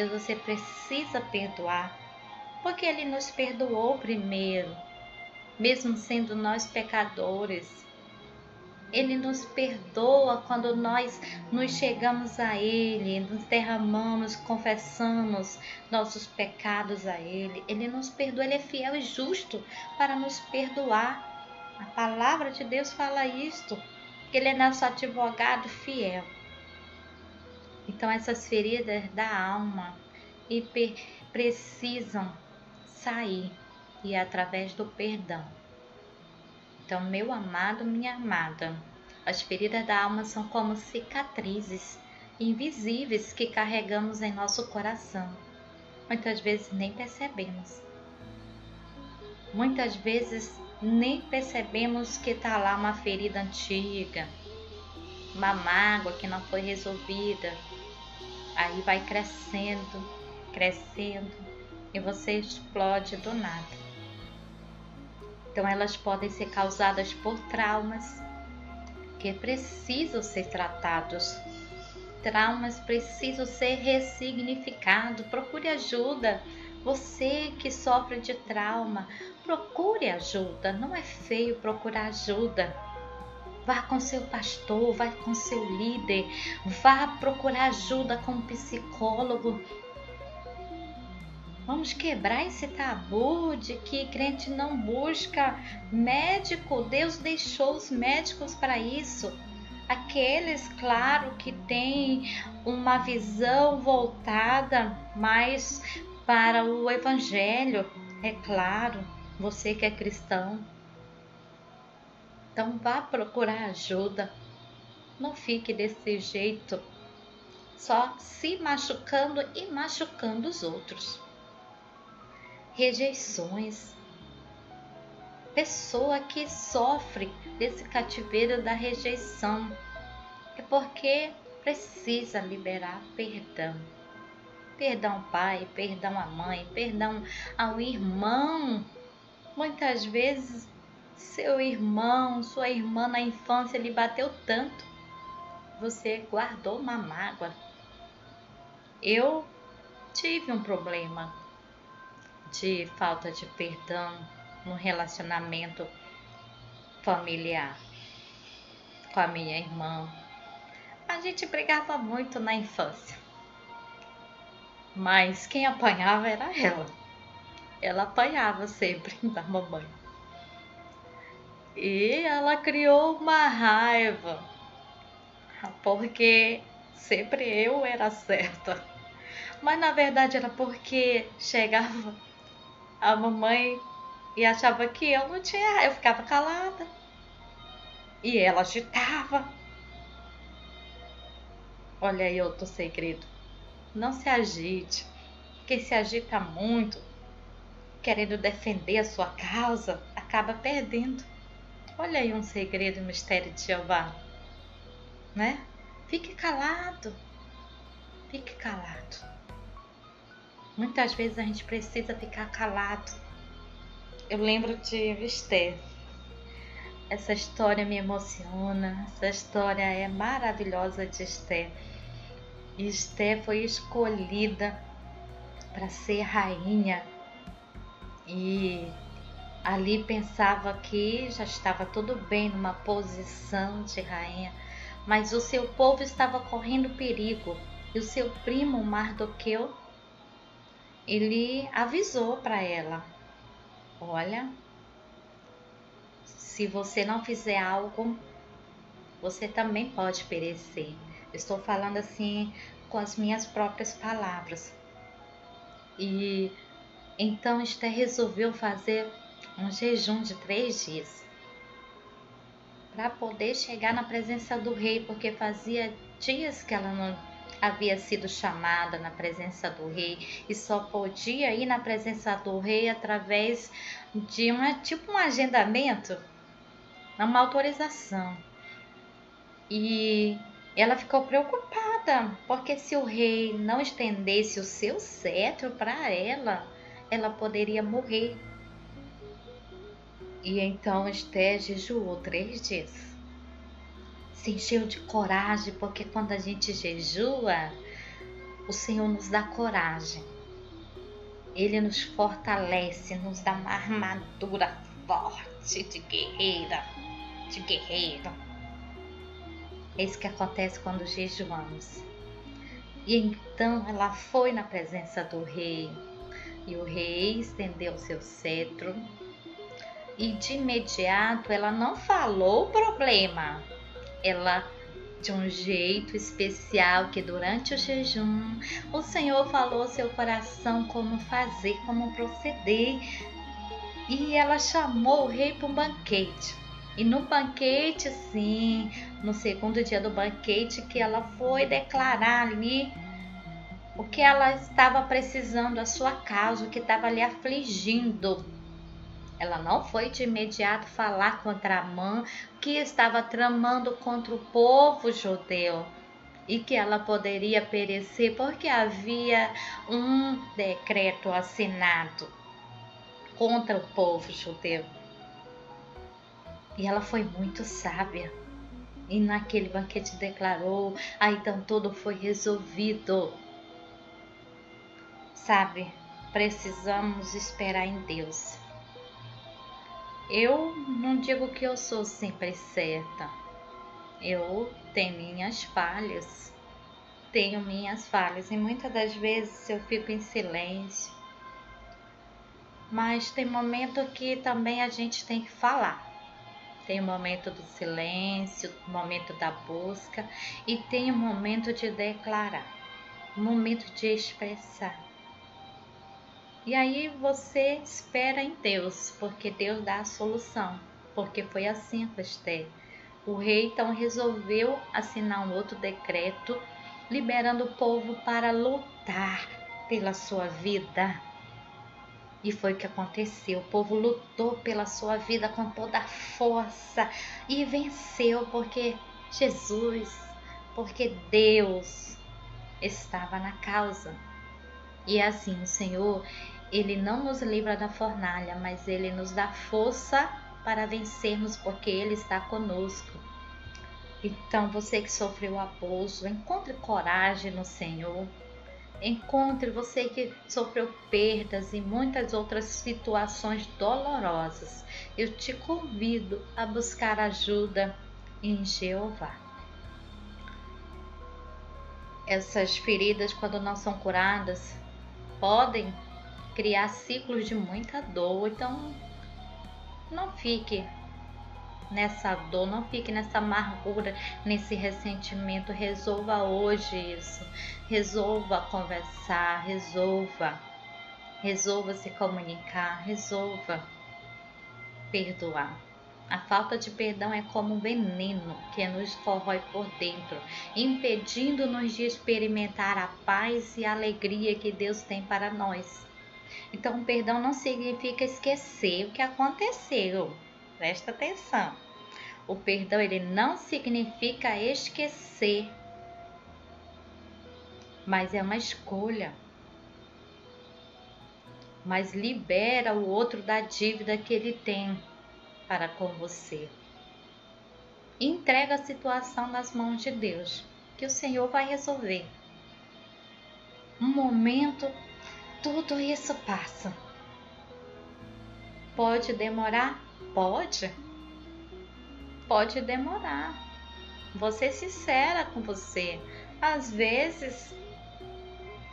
você precisa perdoar, porque Ele nos perdoou primeiro, mesmo sendo nós pecadores. Ele nos perdoa quando nós nos chegamos a Ele, nos derramamos, confessamos nossos pecados a Ele. Ele nos perdoa, Ele é fiel e justo para nos perdoar. A palavra de Deus fala isto, que Ele é nosso advogado fiel. Então essas feridas da alma precisam sair, e é através do perdão. Então, meu amado, minha amada, as feridas da alma são como cicatrizes invisíveis que carregamos em nosso coração. Muitas vezes nem percebemos. Muitas vezes nem percebemos que está lá uma ferida antiga, uma mágoa que não foi resolvida. Aí vai crescendo, crescendo, e você explode do nada. Então elas podem ser causadas por traumas que precisam ser tratados. Traumas precisam ser ressignificados. Procure ajuda. Você que sofre de trauma, procure ajuda. Não é feio procurar ajuda. Vá com seu pastor, vá com seu líder, vá procurar ajuda com um psicólogo. Vamos quebrar esse tabu de que crente não busca médico. Deus deixou os médicos para isso. Aqueles, claro, que têm uma visão voltada mais para o evangelho. É claro, você que é cristão. Então vá procurar ajuda. Não fique desse jeito, só se machucando e machucando os outros. Rejeições. Pessoa que sofre desse cativeiro da rejeição é porque precisa liberar perdão. Perdão ao pai, perdão à mãe, perdão ao irmão. Muitas vezes seu irmão, sua irmã na infância lhe bateu tanto, você guardou uma mágoa. Eu tive um problema de falta de perdão no relacionamento familiar com a minha irmã. A gente brigava muito na infância, mas quem apanhava era ela. Ela apanhava sempre da mamãe. E ela criou uma raiva, porque sempre eu era certa. Mas na verdade era porque chegava a mamãe e achava que eu não tinha raiva. Eu ficava calada e ela agitava. Olha aí outro segredo. Não se agite. Quem se agita muito, querendo defender a sua causa, acaba perdendo. Olha aí um segredo, mistério de Jeová, né? Fique calado. Fique calado. Muitas vezes a gente precisa ficar calado. Eu lembro de Esther. Essa história me emociona. Essa história é maravilhosa de Esther. E Esther foi escolhida para ser rainha. E ali pensava que já estava tudo bem numa posição de rainha. Mas o seu povo estava correndo perigo. E o seu primo Mardoqueu, ele avisou para ela: olha, se você não fizer algo, você também pode perecer. Estou falando assim com as minhas próprias palavras. E então Esther resolveu fazer um jejum de 3 dias para poder chegar na presença do rei, porque fazia dias que ela não havia sido chamada na presença do rei e só podia ir na presença do rei através de um agendamento, uma autorização. E ela ficou preocupada, porque se o rei não estendesse o seu cetro para ela, ela poderia morrer. E então Esther jejuou 3 dias. Se encheu de coragem, porque quando a gente jejua, o Senhor nos dá coragem. Ele nos fortalece, nos dá uma armadura forte de guerreira, de guerreiro. É isso que acontece quando jejuamos. E então ela foi na presença do rei, e o rei estendeu seu cetro, e de imediato ela não falou o problema. Ela, de um jeito especial, que durante o jejum o Senhor falou ao seu coração como fazer, como proceder. E ela chamou o rei para um banquete. E no banquete, sim, no segundo dia do banquete, que ela foi declarar ali o que ela estava precisando, a sua causa, o que estava lhe afligindo. Ela não foi de imediato falar contra Amã, que estava tramando contra o povo judeu e que ela poderia perecer porque havia um decreto assinado contra o povo judeu. E ela foi muito sábia. E naquele banquete declarou, então tudo foi resolvido. Sabe, precisamos esperar em Deus. Eu não digo que eu sou sempre certa. Eu tenho minhas falhas. E muitas das vezes eu fico em silêncio. Mas tem momento que também a gente tem que falar. Tem o momento do silêncio, o momento da busca e tem o momento de declarar, o momento de expressar. E aí você espera em Deus, porque Deus dá a solução, porque foi assim com Esther. O rei então resolveu assinar um outro decreto, liberando o povo para lutar pela sua vida. E foi o que aconteceu, o povo lutou pela sua vida com toda a força e venceu porque Deus estava na causa. E assim o Senhor, Ele não nos livra da fornalha, mas Ele nos dá força para vencermos porque Ele está conosco. Então você que sofreu abuso, encontre coragem no Senhor. Encontre você que sofreu perdas e muitas outras situações dolorosas. Eu te convido a buscar ajuda em Jeová. Essas feridas, quando não são curadas, podem criar ciclos de muita dor. Então, não fique nessa dor, não fique nessa amargura, nesse ressentimento. Resolva hoje isso. Resolva conversar, resolva se comunicar, resolva perdoar. A falta de perdão é como um veneno que nos corrói por dentro, impedindo-nos de experimentar a paz e a alegria que Deus tem para nós. Então, o perdão não significa esquecer o que aconteceu. Presta atenção. O perdão, ele não significa esquecer, mas é uma escolha. Mas libera o outro da dívida que ele tem para com você. Entrega a situação nas mãos de Deus, que o Senhor vai resolver. Um momento, tudo isso passa. Pode demorar? Pode demorar. Vou ser sincera com você. Às vezes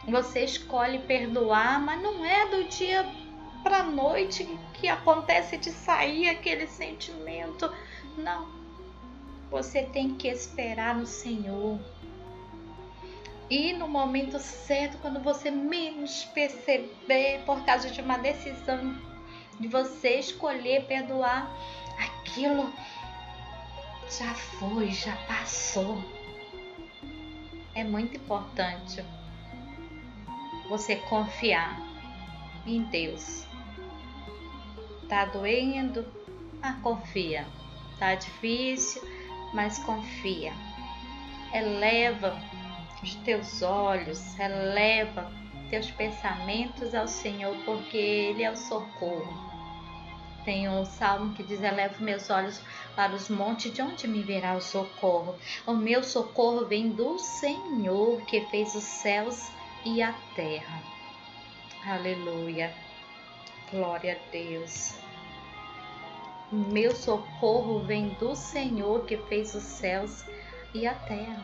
você escolhe perdoar, mas não é do dia para a noite que acontece de sair aquele sentimento. Não. Você tem que esperar no Senhor. E no momento certo, quando você menos perceber, por causa de uma decisão de você escolher perdoar, aquilo já foi, já passou. É muito importante você confiar em Deus. Tá doendo? Confia. Tá difícil, mas confia. Eleva os teus olhos, eleva teus pensamentos ao Senhor, porque Ele é o socorro. Tem um salmo que diz: elevo meus olhos para os montes, de onde me virá o socorro? O meu socorro vem do Senhor, que fez os céus e a terra. Aleluia. Glória a Deus. Meu socorro vem do Senhor que fez os céus e a terra.